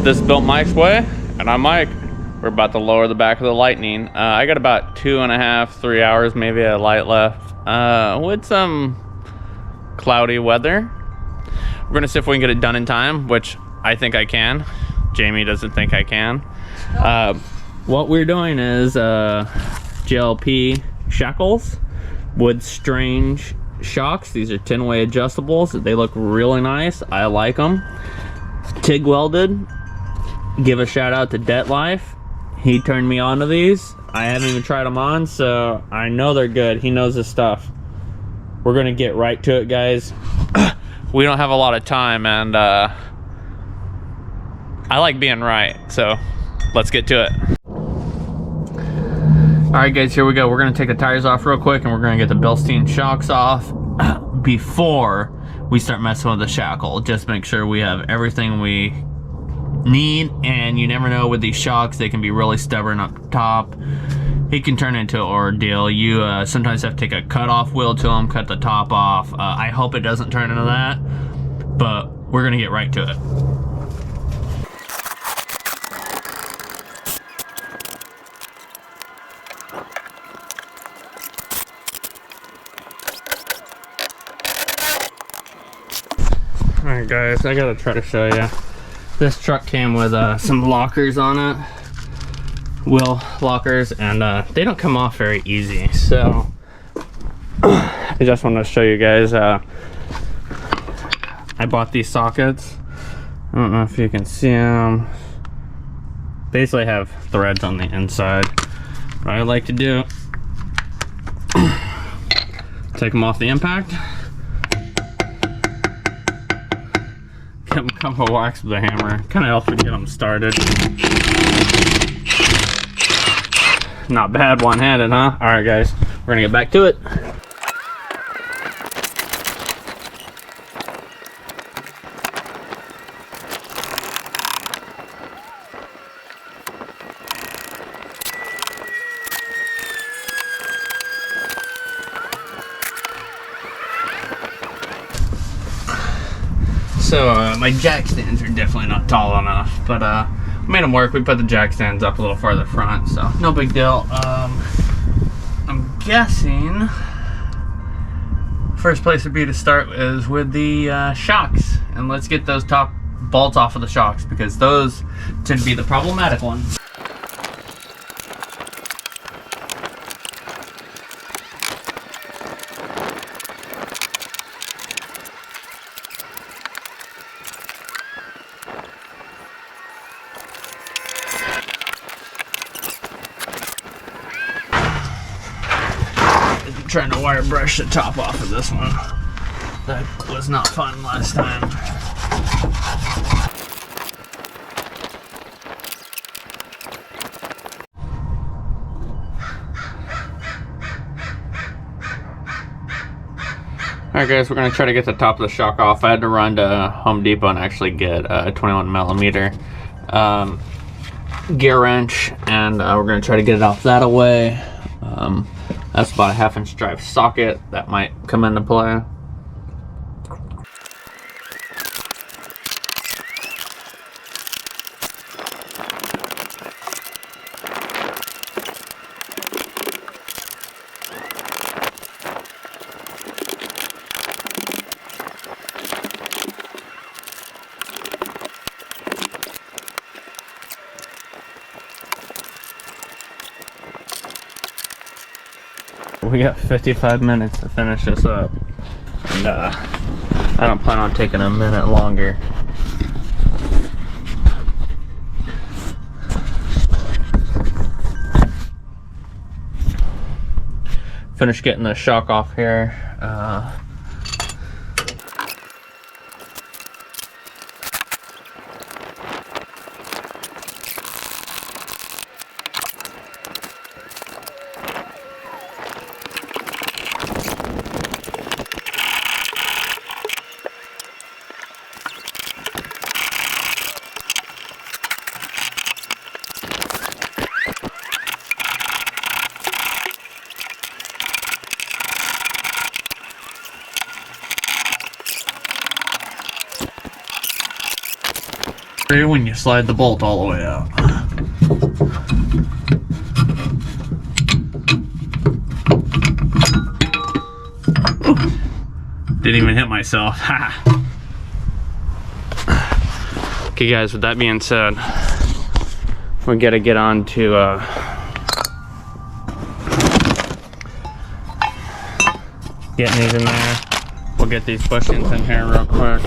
This is Built Mike's Way, and I'm Mike. We're about to lower the back of the Lightning. I got about 2.5, 3 hours, maybe a light left, with some cloudy weather. We're gonna see if we can get it done in time, which I think I can. Jamie doesn't think I can. What we're doing is JLP shackles with strange shocks. These are 10-way adjustables. They look really nice. I like them. TIG welded. Give a shout out to Debt Life. He turned me on to these. I haven't even tried them on, so I know they're good. He knows his stuff. We're gonna get right to it, guys. We don't have a lot of time, and I like being right, so let's get to it. All right, guys, here we go. We're gonna take the tires off real quick, and we're gonna get the Bilstein shocks off before we start messing with the shackle. Just make sure we have everything we need, and you never know with these shocks. They can be really stubborn up top. It can turn into an ordeal. You sometimes have to take a cut-off wheel to them, cut the top off. I hope it doesn't turn into that, but we're gonna get right to it. Alright guys, I gotta try to show you. This truck came with some lockers on it, wheel lockers, and they don't come off very easy. So I just want to show you guys. I bought these sockets. I don't know if you can see them. Basically have threads on the inside. What I like to do, take them off the impact. Come wax with the hammer. Kind of helps me get them started. Not bad one-handed, huh? All right, guys, we're gonna get back to it. So my jack stands are definitely not tall enough, but made them work. We put the jack stands up a little farther front, so no big deal. I'm guessing first place would be to start is with the shocks, and let's get those top bolts off of the shocks because those tend to be the problematic ones. Trying to wire brush the top off of this one. That was not fun last time. Alright guys, we're going to try to get the top of the shock off. I had to run to Home Depot and actually get a 21mm gear wrench, and we're going to try to get it off that away. That's about a 1/2" drive socket that might come into play. We got 55 minutes to finish this up, and I don't plan on taking a minute longer. Finish getting the shock off here. When you slide the bolt all the way out. Ooh. Didn't even hit myself. Okay guys, with that being said, we gotta get on to getting these in there. We'll get these bushings in here real quick.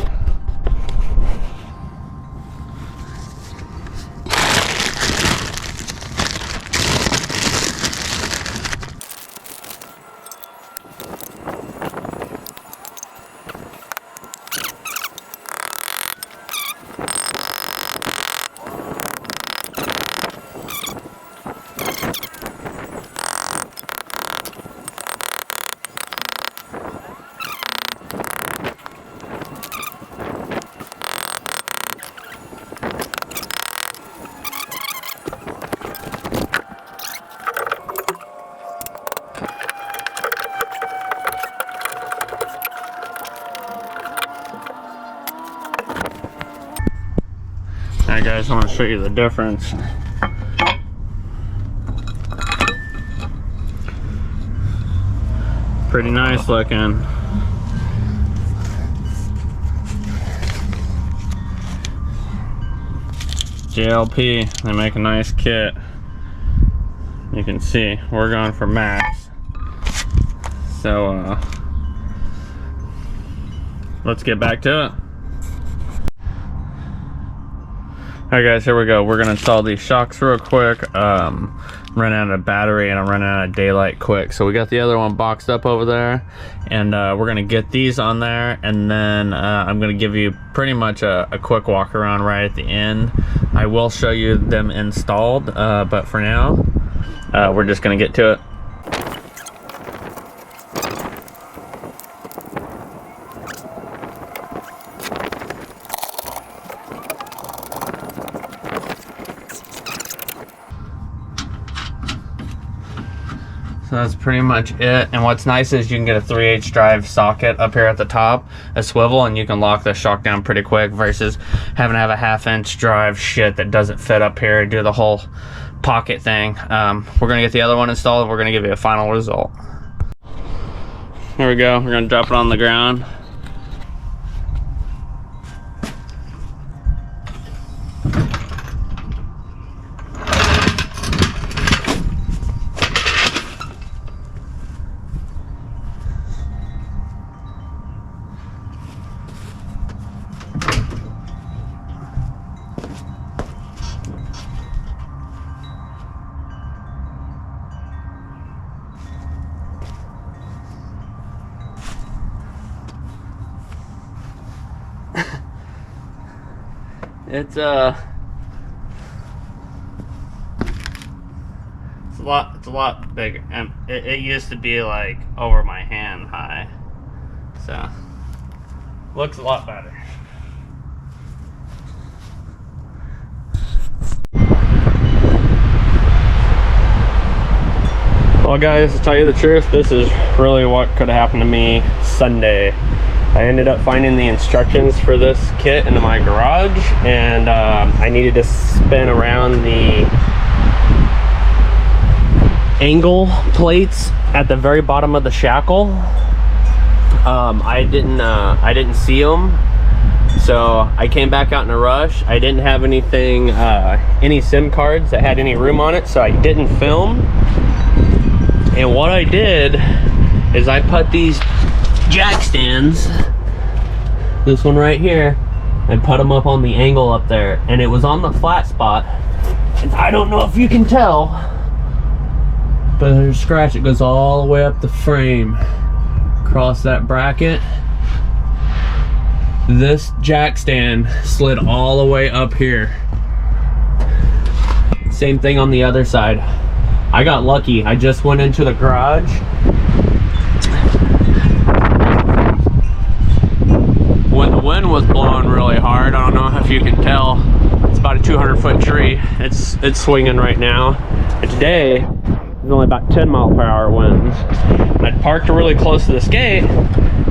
Alright guys, I want to show you the difference. Pretty nice looking. JLP, they make a nice kit. You can see, we're going for max. So, let's get back to it. Alright guys, here we go. We're gonna install these shocks real quick. Run out of battery and I'm running out of daylight quick. So we got the other one boxed up over there, and we're gonna get these on there, and then I'm gonna give you pretty much a quick walk around right at the end. I will show you them installed, but for now, we're just gonna get to it. So that's pretty much it. And what's nice is you can get a 3/8 drive socket up here at the top, a swivel, and you can lock the shock down pretty quick versus having to have a 1/2 inch drive shit that doesn't fit up here, do the whole pocket thing. We're gonna get the other one installed and we're gonna give you a final result. Here we go, we're gonna drop it on the ground. It's a lot bigger, and it used to be like over my hand high, so looks a lot better. Well guys, to tell you the truth, this is really what could have happened to me Sunday. I ended up finding the instructions for this kit in my garage, and I needed to spin around the angle plates at the very bottom of the shackle. I didn't see them, so I came back out in a rush. I didn't have anything, any SIM cards that had any room on it, so I didn't film. And what I did is I put these jack stands, this one right here, and put them up on the angle up there, and it was on the flat spot, and I don't know if you can tell, but there's a scratch that goes all the way up the frame across that bracket. This jack stand slid all the way up here. Same thing on the other side. I got lucky. I just went into the garage, when the wind was blowing really hard. I don't know if you can tell, it's about a 200-foot tree. It's swinging right now, and today there's only about 10 mile/hour winds. I parked really close to this gate,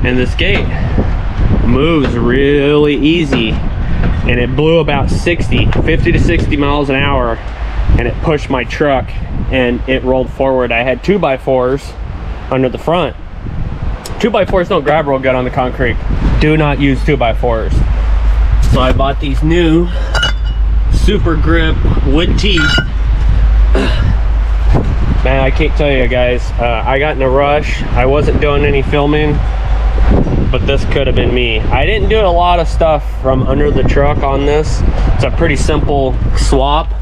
and this gate moves really easy, and it blew about 50 to 60 miles an hour, and it pushed my truck and it rolled forward. I had 2x4s under the front. 2x4s don't grab real good on the concrete. Do not use 2x4s. So I bought these new super grip wood teeth. Man, I can't tell you guys, I got in a rush. I wasn't doing any filming, but this could have been me. I didn't do a lot of stuff from under the truck on this. It's a pretty simple swap,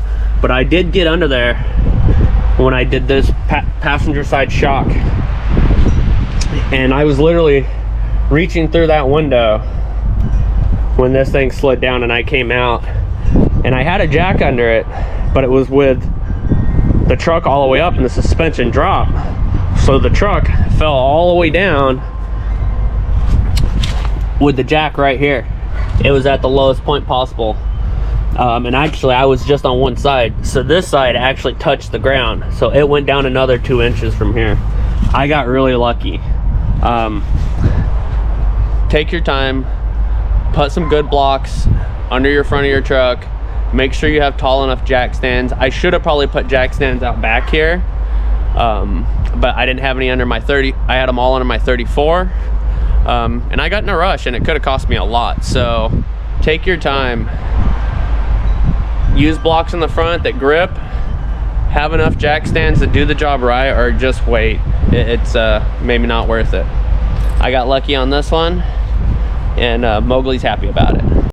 but I did get under there when I did this passenger side shock. And I was literally reaching through that window when this thing slid down and I came out. And I had a jack under it, but it was with the truck all the way up and the suspension dropped. So the truck fell all the way down with the jack right here. It was at the lowest point possible. And actually I was just on one side. So this side actually touched the ground. So it went down another 2 inches from here. I got really lucky. Take your time, put some good blocks under your front of your truck. Make sure you have tall enough jack stands. I should have probably put jack stands out back here, but I didn't have any under my 30. I had them all under my 34, and I got in a rush and it could have cost me a lot. So take your time, use blocks in the front that grip, have enough jack stands to do the job right, or just wait. It's maybe not worth it. I got lucky on this one, and Mowgli's happy about it.